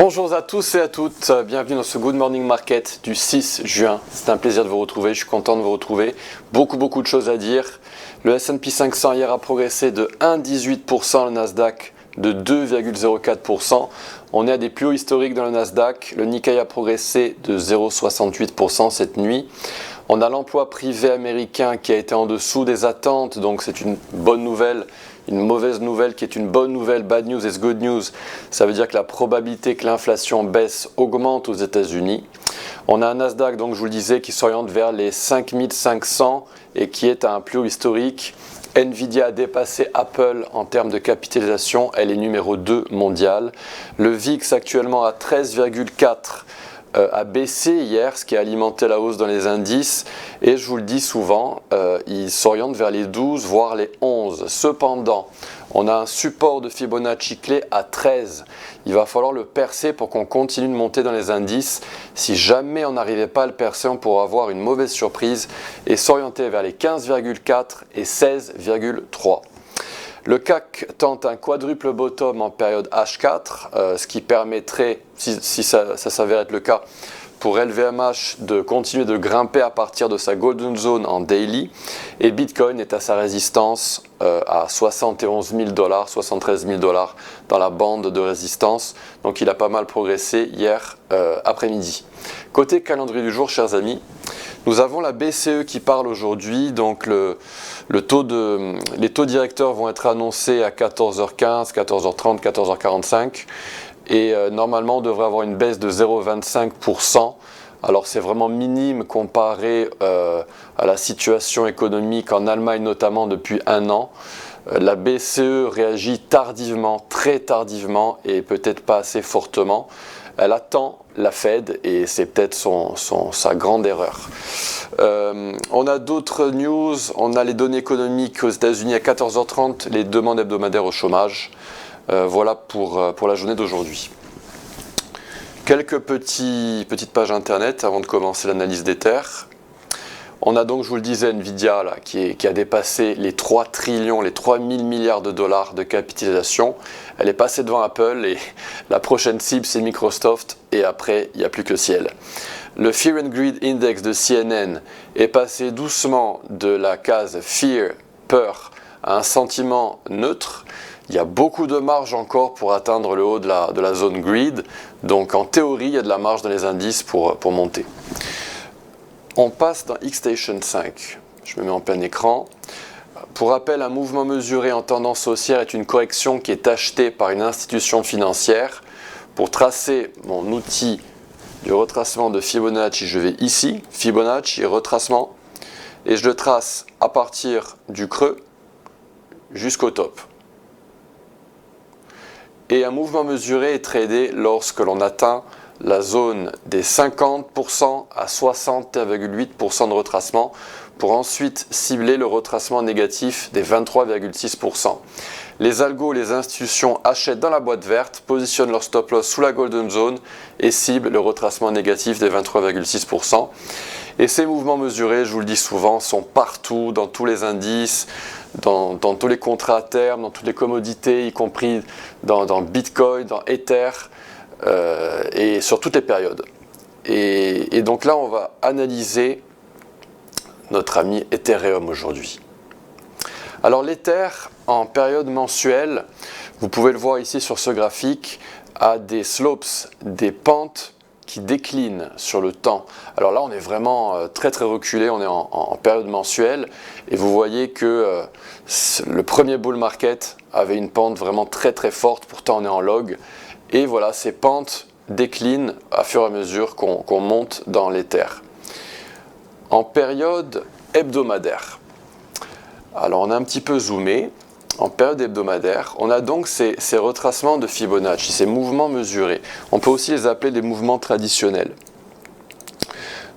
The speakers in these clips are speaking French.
Bonjour à tous et à toutes, bienvenue dans ce Good Morning Market du 6 juin. C'est un plaisir de vous retrouver, je suis content de vous retrouver. Beaucoup de choses à dire. Le S&P 500 hier a progressé de 1,18%, le Nasdaq de 2,04%. On est à des plus hauts historiques dans le Nasdaq. Le Nikkei a progressé de 0,68% cette nuit. On a l'emploi privé américain qui a été en dessous des attentes, donc c'est une bonne nouvelle. Une mauvaise nouvelle qui est une bonne nouvelle, bad news is good news. Ça veut dire que la probabilité que l'inflation baisse augmente aux États-Unis. On a un Nasdaq, donc je vous le disais, qui s'oriente vers les 5500 et qui est à un plus haut historique. Nvidia a dépassé Apple en termes de capitalisation, elle est numéro 2 mondial. Le VIX actuellement à 13,4 a baissé hier, ce qui a alimenté la hausse dans les indices, et je vous le dis souvent, il s'oriente vers les 12 voire les 11. Cependant, on a un support de Fibonacci clé à 13. Il va falloir le percer pour qu'on continue de monter dans les indices. Si jamais on n'arrivait pas à le percer, on pourrait avoir une mauvaise surprise et s'orienter vers les 15,4 et 16,3. Le CAC tente un quadruple bottom en période H4, ce qui permettrait, si ça s'avère être le cas, pour LVMH de continuer de grimper à partir de sa golden zone en daily. Et Bitcoin est à sa résistance à 71 000 $, 73 000 $ dans la bande de résistance. Donc il a pas mal progressé hier après-midi. Côté calendrier du jour, chers amis, nous avons la BCE qui parle aujourd'hui, donc les taux directeurs vont être annoncés à 14h15, 14h30, 14h45 et normalement on devrait avoir une baisse de 0,25%. Alors c'est vraiment minime comparé à la situation économique en Allemagne notamment depuis un an. La BCE réagit tardivement, très tardivement et peut-être pas assez fortement. Elle attend la Fed et c'est peut-être sa grande erreur. On a d'autres news, on a les données économiques aux États-Unis à 14h30, les demandes hebdomadaires au chômage. Voilà pour la journée d'aujourd'hui. Quelques petites pages internet avant de commencer l'analyse des terres. On a donc, je vous le disais, Nvidia là, qui a dépassé les 3 trillions, les 3000 milliards de dollars de capitalisation. Elle est passée devant Apple et la prochaine cible c'est Microsoft et après il n'y a plus que le ciel. Le Fear and Greed Index de CNN est passé doucement de la case Fear, peur, à un sentiment neutre. Il y a beaucoup de marge encore pour atteindre le haut de la zone Greed. Donc en théorie, il y a de la marge dans les indices pour monter. On passe dans X-Station 5. Je me mets en plein écran. Pour rappel, un mouvement mesuré en tendance haussière est une correction qui est achetée par une institution financière. Pour tracer mon outil du retracement de Fibonacci, je vais ici, Fibonacci, retracement, et je le trace à partir du creux jusqu'au top. Et un mouvement mesuré est tradé lorsque l'on atteint la zone des 50% à 60,8% de retracement pour ensuite cibler le retracement négatif des 23,6%. Les algos, les institutions achètent dans la boîte verte, positionnent leur stop loss sous la golden zone et ciblent le retracement négatif des 23,6%. Et ces mouvements mesurés, je vous le dis souvent, sont partout, dans tous les indices, dans tous les contrats à terme, dans toutes les commodités, y compris dans Bitcoin, dans Ether, et sur toutes les périodes. Et donc là, on va analyser notre ami Ethereum aujourd'hui. Alors l'Ether, en période mensuelle, vous pouvez le voir ici sur ce graphique, a des slopes, des pentes qui déclinent sur le temps. Alors là, on est vraiment très reculé, on est en période mensuelle, et vous voyez que le premier bull market avait une pente vraiment très forte, pourtant on est en log, et voilà, ces pentes déclinent à fur et à mesure qu'on monte dans l'Ether. En période hebdomadaire, alors on a un petit peu zoomé, en période hebdomadaire, on a donc ces retracements de Fibonacci, ces mouvements mesurés. On peut aussi les appeler des mouvements traditionnels.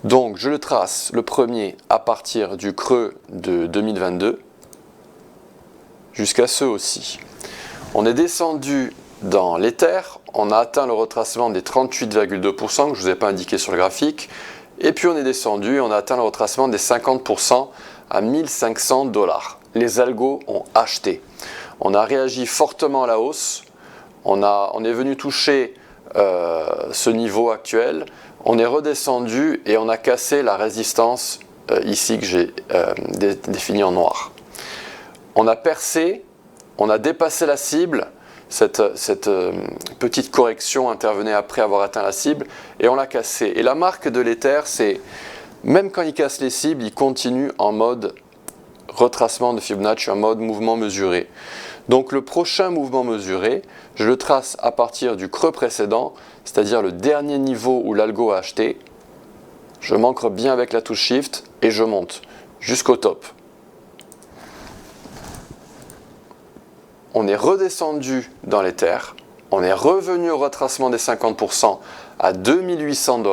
Donc je le trace, le premier, à partir du creux de 2022, jusqu'à ce aussi. On est descendu dans l'Ether, on a atteint le retracement des 38,2% que je ne vous ai pas indiqué sur le graphique, et puis on est descendu et on a atteint le retracement des 50% à 1500 $. Les algos ont acheté. On a réagi fortement à la hausse, on est venu toucher ce niveau actuel, on est redescendu et on a cassé la résistance ici que j'ai définie en noir. On a percé, on a dépassé la cible, cette petite correction intervenait après avoir atteint la cible et on l'a cassé. Et la marque de l'Ether, c'est même quand il casse les cibles, il continue en mode retracement de Fibonacci, en mode mouvement mesuré. Donc le prochain mouvement mesuré, je le trace à partir du creux précédent, c'est-à-dire le dernier niveau où l'algo a acheté. Je m'ancre bien avec la touche Shift et je monte jusqu'au top. On est redescendu dans l'Ether, on est revenu au retracement des 50% à 2800 $.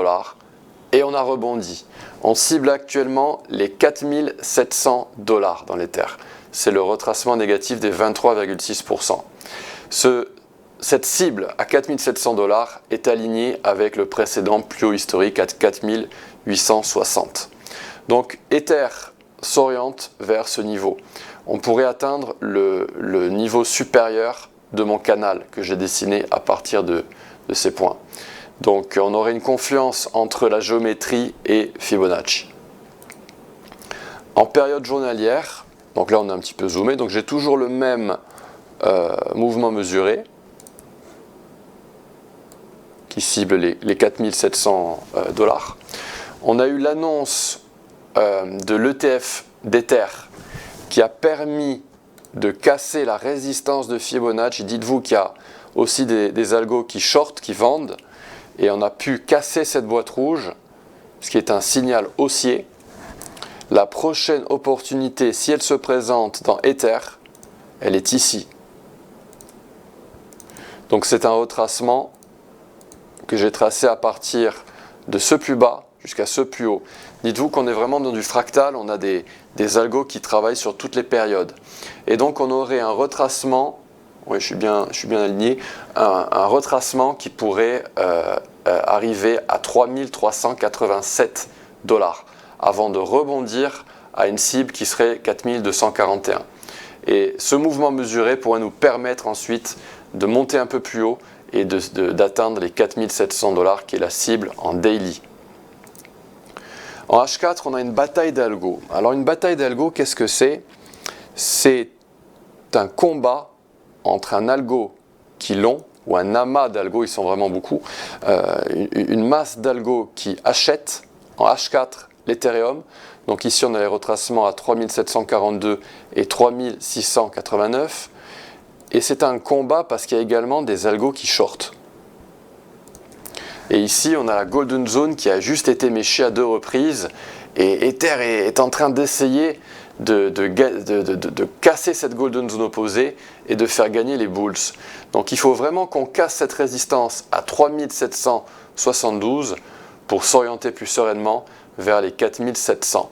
Et on a rebondi. On cible actuellement les 4700 $ dans l'Ether. C'est le retracement négatif des 23,6%. Cette cible à 4700 $ est alignée avec le précédent plus haut historique à 4860. Donc Ether s'oriente vers ce niveau. On pourrait atteindre le niveau supérieur de mon canal que j'ai dessiné à partir de ces points. Donc on aurait une confluence entre la géométrie et Fibonacci. En période journalière, donc là on est un petit peu zoomé, donc j'ai toujours le même mouvement mesuré qui cible les 4700 $. On a eu l'annonce de l'ETF d'Ether qui a permis de casser la résistance de Fibonacci. Dites-vous qu'il y a aussi des algos qui shortent, qui vendent. Et on a pu casser cette boîte rouge, ce qui est un signal haussier. La prochaine opportunité, si elle se présente dans Ether, elle est ici. Donc c'est un retracement que j'ai tracé à partir de ce plus bas jusqu'à ce plus haut. Dites-vous qu'on est vraiment dans du fractal, on a des algos qui travaillent sur toutes les périodes. Et donc on aurait un retracement. Oui, je suis bien aligné. Un retracement qui pourrait arriver à 3387 $ avant de rebondir à une cible qui serait 4241. Et ce mouvement mesuré pourrait nous permettre ensuite de monter un peu plus haut et d'atteindre les 4700 $ qui est la cible en daily. En H4, on a une bataille d'algo. Alors une bataille d'algo, qu'est-ce que c'est? C'est un combat entre un algo qui long, ou un amas d'algo, ils sont vraiment beaucoup, une masse d'algo qui achète en H4 l'Ethereum. Donc ici on a les retracements à 3742 et 3689. Et c'est un combat parce qu'il y a également des algos qui shortent. Et ici on a la Golden Zone qui a juste été méchée à 2 reprises. Et Ether est en train d'essayer de casser cette Golden Zone opposée et de faire gagner les bulls. Donc il faut vraiment qu'on casse cette résistance à 3772 pour s'orienter plus sereinement vers les 4700.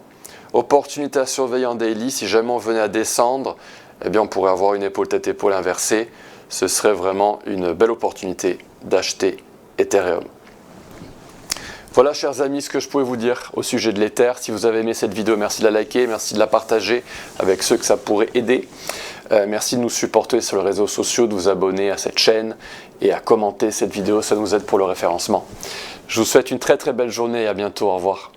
Opportunité à surveiller en daily, si jamais on venait à descendre, eh bien on pourrait avoir une épaule tête-épaule inversée. Ce serait vraiment une belle opportunité d'acheter Ethereum. Voilà chers amis ce que je pouvais vous dire au sujet de l'Ether. Si vous avez aimé cette vidéo, merci de la liker, merci de la partager avec ceux que ça pourrait aider. Merci de nous supporter sur les réseaux sociaux, de vous abonner à cette chaîne et à commenter cette vidéo, ça nous aide pour le référencement. Je vous souhaite une très très belle journée et à bientôt, au revoir.